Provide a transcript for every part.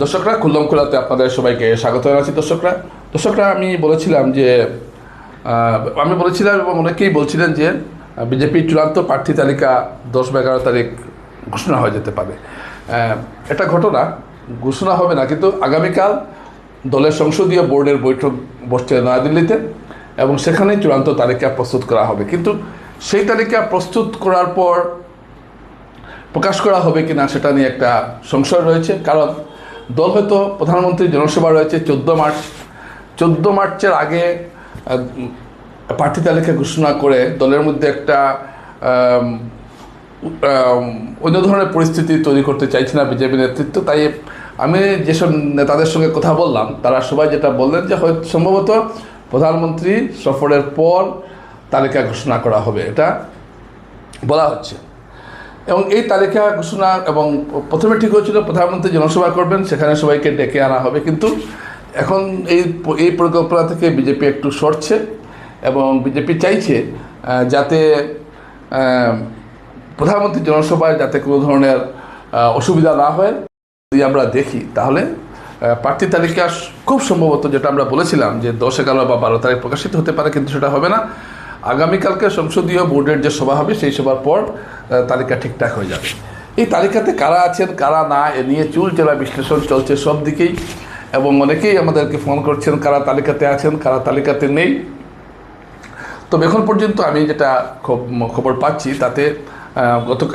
দর্শকরা, খুল্লম খোলাতে আপনাদের সবাইকে স্বাগত জানাচ্ছি। দর্শকরা আমি বলেছিলাম এবং অনেকেই বলছিলেন যে বিজেপির চূড়ান্ত প্রার্থী তালিকা 10 বা 11 তারিখ ঘোষণা হয়ে যেতে পারে। এটা ঘটনা ঘোষণা হবে না, কিন্তু আগামীকাল দলের সংসদীয় বোর্ডের বৈঠক বসছে নয়াদিল্লিতে এবং সেখানেই চূড়ান্ত তালিকা প্রস্তুত করা হবে। কিন্তু সেই তালিকা প্রস্তুত করার পর প্রকাশ করা হবে কিনা সেটা নিয়ে একটা সংশয় রয়েছে। কারণ দল হয়তো প্রধানমন্ত্রীর জনসভা রয়েছে 14 মার্চের আগে প্রার্থী তালিকা ঘোষণা করে দলের মধ্যে একটা অন্য ধরনের পরিস্থিতি তৈরি করতে চাইছে না বিজেপি নেতৃত্ব। তাই আমি যেসব নেতাদের সঙ্গে কথা বললাম তারা সবাই যেটা বললেন যে হয়তো সম্ভবত প্রধানমন্ত্রী সফরের পর তালিকা ঘোষণা করা হবে, এটা বলা হচ্ছে। এবং এই তালিকা ঘোষণা এবং প্রথমে ঠিক হয়েছিল প্রধানমন্ত্রী জনসভা করবেন, সেখানে সবাইকে ডেকে আনা হবে। কিন্তু এখন এই পরিকল্পনা থেকে বিজেপি একটু সরছে এবং বিজেপি চাইছে যাতে প্রধানমন্ত্রী জনসভায় যাতে কোনো ধরনের অসুবিধা না হয়। যদি আমরা দেখি তাহলে প্রার্থী তালিকা খুব সম্ভবত, যেটা আমরা বলেছিলাম যে 10, 11 বা 12 তারিখ প্রকাশিত হতে পারে, কিন্তু সেটা হবে না। আগামীকালকে সংসদীয় বোর্ডের যে সভা হবে সেই সভার পর তালিকা ঠিকঠাক হয়ে যাবে। এই তালিকাতে কারা আছেন কারা না এ নিয়ে চুলচেরা বিশ্লেষণ চলছে সব দিকেই, এবং অনেকেই আমাদেরকে ফোন করছেন কারা তালিকাতে আছেন কারা তালিকাতে নেই। তবে এখন পর্যন্ত আমি যেটা খবর পাচ্ছি তাতে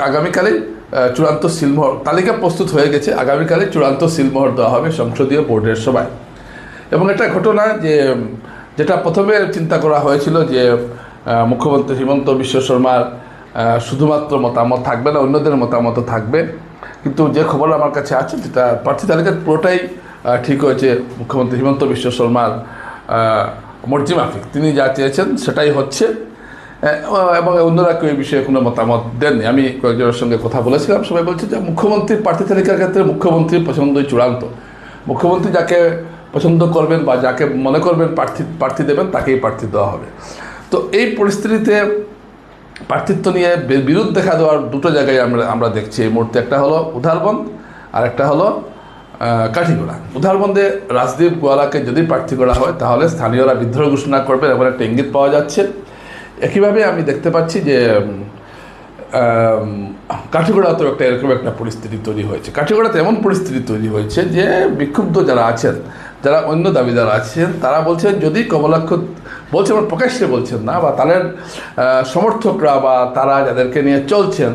আগামীকালে চূড়ান্ত সিলমোহর তালিকা প্রস্তুত হয়ে গেছে। আগামীকালে চূড়ান্ত সিলমোহর দেওয়া হবে সংসদীয় বোর্ডের সভায়। এবং এটা ঘটনা যেটা প্রথমে চিন্তা করা হয়েছিল যে মুখ্যমন্ত্রী হিমন্ত বিশ্ব শর্মার শুধুমাত্র মতামত থাকবে না, অন্যদের মতামতও থাকবে। কিন্তু যে খবর আমার কাছে আছে যেটা প্রার্থী তালিকা পুরোটাই ঠিক হয়েছে মুখ্যমন্ত্রী হিমন্ত বিশ্ব শর্মার মর্জি মাফিক, তিনি যা চেয়েছেন সেটাই হচ্ছে। এবং অন্যরা কেউ এই বিষয়ে কোনো মতামত দেননি। আমি কয়েকজনের সঙ্গে কথা বলেছিলাম, সবাই বলছে যে মুখ্যমন্ত্রীর প্রার্থী তালিকার ক্ষেত্রে মুখ্যমন্ত্রীর পছন্দই চূড়ান্ত। মুখ্যমন্ত্রী যাকে পছন্দ করবেন বা যাকে মনে করবেন প্রার্থী দেবেন তাকেই প্রার্থী দেওয়া হবে। তো এই পরিস্থিতিতে প্রার্থিত্ব নিয়ে বিরোধ দেখা দেওয়ার দুটো জায়গায় আমরা দেখছি এই মুহূর্তে। একটা হলো উধারবন্দ আর একটা হলো কাঠিগোড়া। উধারবন্দে রাজদীপ গোয়ালাকে যদি প্রার্থী করা হয় তাহলে স্থানীয়রা বিদ্রোহ ঘোষণা করবে, এমন একটা ইঙ্গিত পাওয়া যাচ্ছে। একইভাবে আমি দেখতে পাচ্ছি যে কাঠিগোড়াতেও এরকম একটা পরিস্থিতি তৈরি হয়েছে। কাঠিগোড়াতে এমন পরিস্থিতি তৈরি হয়েছে যে বিক্ষুব্ধ যারা আছেন, যারা অন্য দাবিদার আছেন, তারা বলছেন যদি কমলাক্ষ বলছে, আমার প্রকাশ্যে বলছেন না, বা তাদের সমর্থকরা বা তারা যাদেরকে নিয়ে চলছেন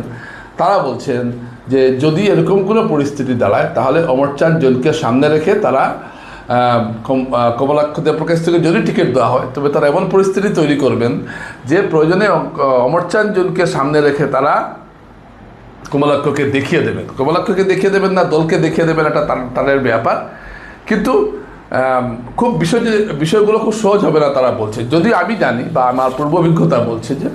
তারা বলছেন যে যদি এরকম কোনো পরিস্থিতি দাঁড়ায় তাহলে অমরচাঁদ জৈনকে সামনে রেখে তারা কমলাক্ষ দেবপ্রকাশ প্রকাশ থেকে যদি টিকিট দেওয়া হয় তবে তারা এমন পরিস্থিতি তৈরি করবেন যে প্রয়োজনে অমরচাঁদ জৈনকে সামনে রেখে তারা কমলাক্ষকে দেখিয়ে দেবেন না দলকে দেখিয়ে দেবেন, এটা তাদের ব্যাপার। কিন্তু খুব বিষয়গুলো খুব সহজ হবে না তারা বলছে। যদি আমি জানি বা আমার পূর্ব অভিজ্ঞতা বলছে যে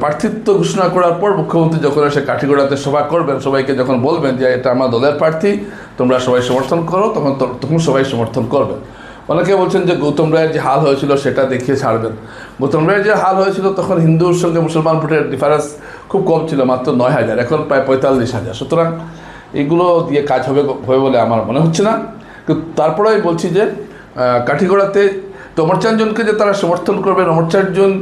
প্রার্থিত্ব ঘোষণা করার পর মুখ্যমন্ত্রী যখন এসে কাঠিগোড়াতে সভা করবেন, সবাইকে যখন বলবেন যে এটা আমার দলের প্রার্থী, তোমরা সবাই সমর্থন করো, তখন সবাই সমর্থন করবেন। অনেকে বলছেন যে গৌতম রায়ের যে হাল হয়েছিল সেটা দেখিয়ে ছাড়বেন। গৌতম রায়ের যে হাল হয়েছিল তখন হিন্দুর সঙ্গে মুসলমান ভোটের ডিফারেন্স খুব কম ছিল, মাত্র 9,000, এখন প্রায় 45,000। সুতরাং এগুলো দিয়ে কাজ হবে বলে আমার মনে হচ্ছে না। কিন্তু তারপরে আমি বলছি যে কাঠিগোড়াতে তো অমরচাঁদ জৈনকে যে তারা সমর্থন করবেন, অমরচাঁদ জৈন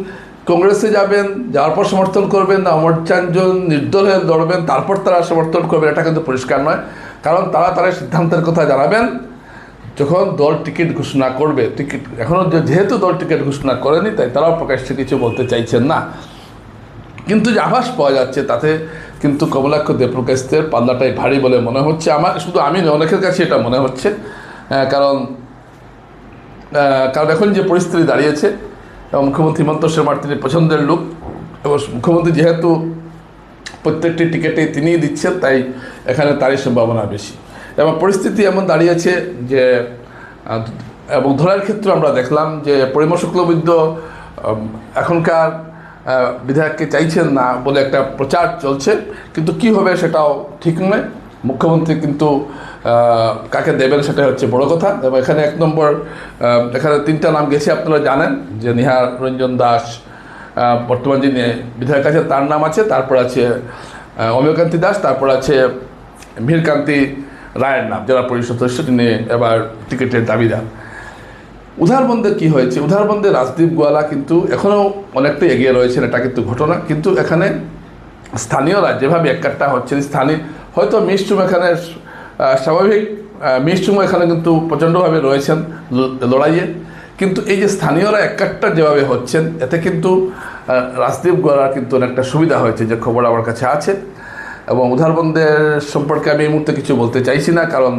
কংগ্রেসে যাবেন, যাওয়ার পর সমর্থন করবেন না অমরচাঁদ জৈন নির্দল হয়ে লড়বেন তারপর তারা সমর্থন করবেন, এটা কিন্তু পরিষ্কার নয়। কারণ তারা সিদ্ধান্তের কথা জানাবেন যখন দল টিকিট ঘোষণা করবে। এখনও যেহেতু দল টিকিট ঘোষণা করেনি তাই তারাও প্রকাশ্যে কিছু বলতে চাইছেন না। কিন্তু যে আভাস পাওয়া যাচ্ছে তাতে কিন্তু কমলাক্ষ দেবপ্রকাশের পাল্লাটাই ভারী বলে মনে হচ্ছে আমার, শুধু আমি নয়, অনেকের কাছে এটা মনে হচ্ছে। কারণ এখন যে পরিস্থিতি দাঁড়িয়েছে এবং মুখ্যমন্ত্রী হিমন্ত শর্মার তিনি পছন্দের লোক এবং মুখ্যমন্ত্রী যেহেতু প্রত্যেকটি টিকিটেই তিনিই দিচ্ছেন তাই এখানে তারই সম্ভাবনা বেশি। এবং পরিস্থিতি এমন দাঁড়িয়েছে যে এবং ধরার ক্ষেত্রে আমরা দেখলাম যে পরিমল শুক্লবৈদ্য এখনকার বিধায়ককে চাইছেন না বলে একটা প্রচার চলছে, কিন্তু কি হবে সেটাও ঠিক নয়। মুখ্যমন্ত্রী কিন্তু কাকে দেবেন সেটা হচ্ছে বড় কথা। এবং এখানে 1 নম্বর এখানে 3টা নাম গেছে, আপনারা জানেন যে নিহার রঞ্জন দাস বর্তমান যিনি বিধায়ক আছে তার নাম আছে, তারপর আছে অমিয়কান্তি দাস, তারপর আছে মীরকান্তি রায়ের নাম, জেলা পরিষদ সদস্য যিনি এবার টিকিটের দাবিদার। উধারবন্দে কি হয়েছে, উধারবন্দে রাজদীপ গোয়ালা কিন্তু এখনও অনেকটা এগিয়ে রয়েছেন, এটা কিন্তু ঘটনা। কিন্তু এখানে স্থানীয়রা যেভাবে এককাট্টা হচ্ছেন, স্থানীয় হয়তো মিষ্টুম এখানে স্বাভাবিক, মিষ্টুম এখানে কিন্তু প্রচণ্ডভাবে রয়েছেন লড়াইয়ে, কিন্তু এই যে স্থানীয়রা এককাট্টা যেভাবে হচ্ছেন, এতে কিন্তু রাজদীপ গোয়ালার কিন্তু অনেকটা সুবিধা হয়েছে, যে খবর আমার কাছে আছে। এবং উধারবন্দের সম্পর্কে আমি এই মুহূর্তে কিছু বলতে চাইছি না, কারণ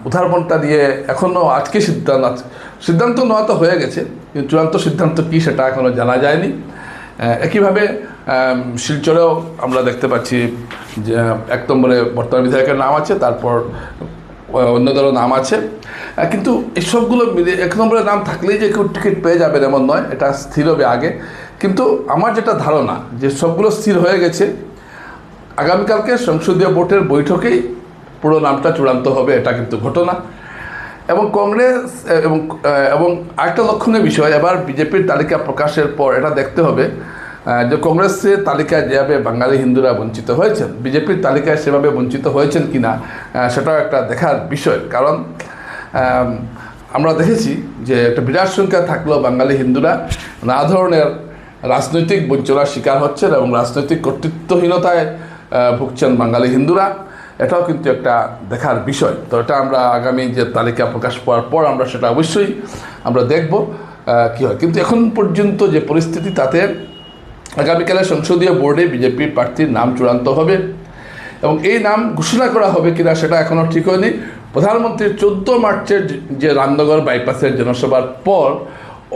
উদাহরণটা দিয়ে এখনও আজকে সিদ্ধান্ত নেওয়া তো হয়ে গেছে, কিন্তু চূড়ান্ত সিদ্ধান্ত কী সেটা এখনও জানা যায়নি। একইভাবে শিলচরেও আমরা দেখতে পাচ্ছি যে 1 নম্বরে বর্তমান বিধায়কের নাম আছে, তারপর অন্যদেরও নাম আছে, কিন্তু এসবগুলো মিলে 1 নম্বরের নাম থাকলেই যে কেউ টিকিট পেয়ে যাবেন এমন নয়, এটা স্থির হবে আগে। কিন্তু আমার যেটা ধারণা যে সবগুলো স্থির হয়ে গেছে, আগামীকালকে সংসদীয় বোর্ডের বৈঠকেই পুরো নামটা চূড়ান্ত হবে, এটা কিন্তু ঘটনা। এবং কংগ্রেস এবং আরেকটা লক্ষণীয় বিষয়, এবার বিজেপির তালিকা প্রকাশের পর এটা দেখতে হবে যে কংগ্রেসের তালিকায় যেভাবে বাঙালি হিন্দুরা বঞ্চিত হয়েছেন, বিজেপির তালিকায় সেভাবে বঞ্চিত হয়েছেন কি না, সেটাও একটা দেখার বিষয়। কারণ আমরা দেখেছি যে একটা বিরাট সংখ্যা থাকলেও বাঙালি হিন্দুরা নানা ধরনের রাজনৈতিক বঞ্চনার শিকার হচ্ছেন এবং রাজনৈতিক কর্তৃত্বহীনতায় ভুগছেন বাঙালি হিন্দুরা, এটাও কিন্তু একটা দেখার বিষয়। তো এটা আমরা আগামী যে তালিকা প্রকাশ পাওয়ার পর আমরা সেটা অবশ্যই আমরা দেখব কী হয়। কিন্তু এখন পর্যন্ত যে পরিস্থিতি, তাতে আগামীকালে সংসদীয় বোর্ডে বিজেপি প্রার্থীর নাম চূড়ান্ত হবে এবং এই নাম ঘোষণা করা হবে কিনা সেটা এখনও ঠিক হয়নি। প্রধানমন্ত্রীর 14 মার্চের যে রামনগর বাইপাসের জনসভার পর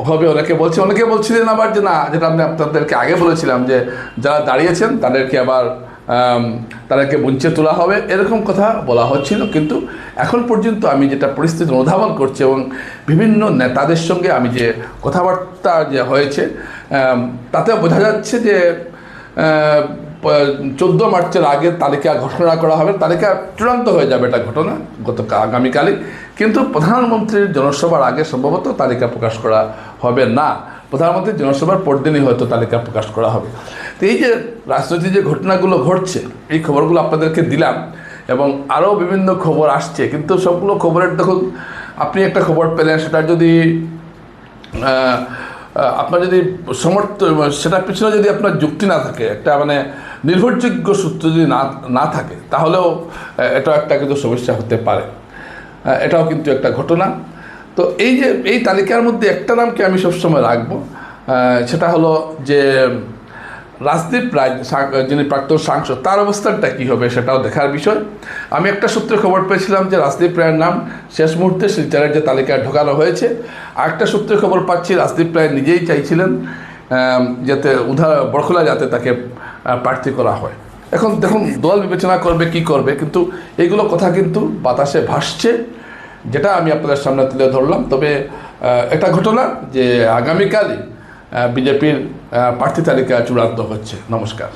হবে অনেকে বলছিলেন আবার যে না, যেটা আমি আপনাদেরকে আগে বলেছিলাম যে যারা দাঁড়িয়েছেন তাদেরকে বঞ্চিত তোলা হবে, এরকম কথা বলা হচ্ছিল। কিন্তু এখন পর্যন্ত আমি যেটা পরিস্থিতি অনুধাবন করছি এবং বিভিন্ন নেতাদের সঙ্গে আমি যে কথাবার্তা যে হয়েছে, তাতে বোঝা যাচ্ছে যে 14 মার্চের আগে তালিকা ঘোষণা করা হবে, তালিকা চূড়ান্ত হয়ে যাবে, এটা ঘটনা আগামীকালই। কিন্তু প্রধানমন্ত্রীর জনসভার আগে সম্ভবত তালিকা প্রকাশ করা হবে না, প্রধানমন্ত্রীর জনসভার পরদিনই হয়তো তালিকা প্রকাশ করা হবে। তো এই যে রাজনৈতিক যে ঘটনাগুলো ঘটছে, এই খবরগুলো আপনাদেরকে দিলাম এবং আরও বিভিন্ন খবর আসছে, কিন্তু সবগুলো খবরের দেখুন, আপনি একটা খবর পেলেন, সেটা যদি আপনার যদি সেটার পিছনে যদি আপনার যুক্তি না থাকে, একটা মানে নির্ভরযোগ্য সূত্র যদি না থাকে, তাহলেও এটাও একটা কিন্তু সমস্যা হতে পারে, এটাও কিন্তু একটা ঘটনা। তো এই তালিকার মধ্যে একটা নামকে আমি সবসময় রাখবো, সেটা হলো যে রাজদীপ রায়, যিনি প্রাক্তন সাংসদ, তার অবস্থানটা কী হবে সেটাও দেখার বিষয়। আমি একটা সূত্রে খবর পেয়েছিলাম যে রাজদীপ রায়ের নাম শেষ মুহূর্তে শিলচরের যে তালিকায় ঢোকানো হয়েছে। আরেকটা সূত্রে খবর পাচ্ছি রাজদীপ রায় নিজেই চাইছিলেন যাতে বরখলা যাতে তাকে প্রার্থী করা হয়। এখন দেখুন দল বিবেচনা করবে কি করবে, কিন্তু এইগুলো কথা কিন্তু বাতাসে ভাসছে, যেটা আমি আপনাদের সামনে তুলে ধরলাম। তবে এটা ঘটনা যে আগামীকালই বিজেপির প্রার্থী তালিকা চূড়ান্ত হচ্ছে। নমস্কার।